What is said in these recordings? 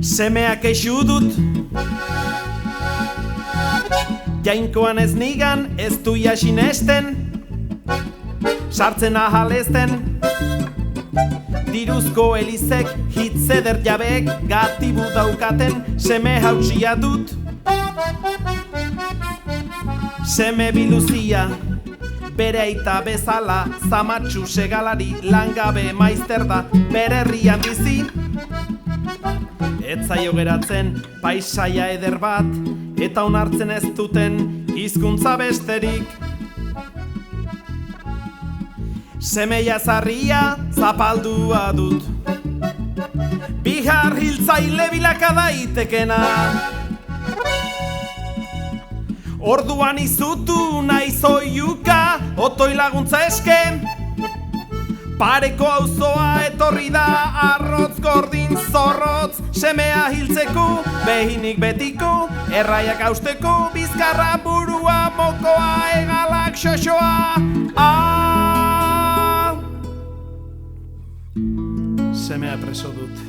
Semeak eixu dut jainkoan ez nigan ez du jasinesten sartzen ahalezten diruzko elizek hitzeder jabeek gatibu daukaten seme hautsia dut seme biluzia bere aita bezala zamatxu segalari langabe maizter da bere herrian bizi ez zaio geratzen paisaia eder bat eta onartzen ez duten hizkuntza besterik semeia zarria zapaldua dut bihar hiltzaile bilaka daitekena orduan izutu nahi zoiuka otoi laguntza eske pareko auzoa etorri da arrotz gordin zorrotz semea hiltzeko behinik betiko erraiak hausteko bizkarra burua mokoa egalak xoxoa semea preso dut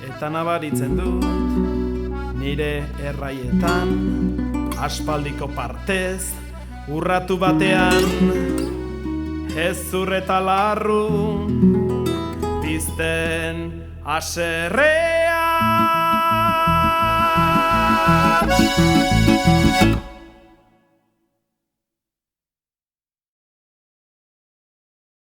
eta nabaritzen dut nire erraietan aspaldiko partez urratu batean hezur eta larru pizten haserrean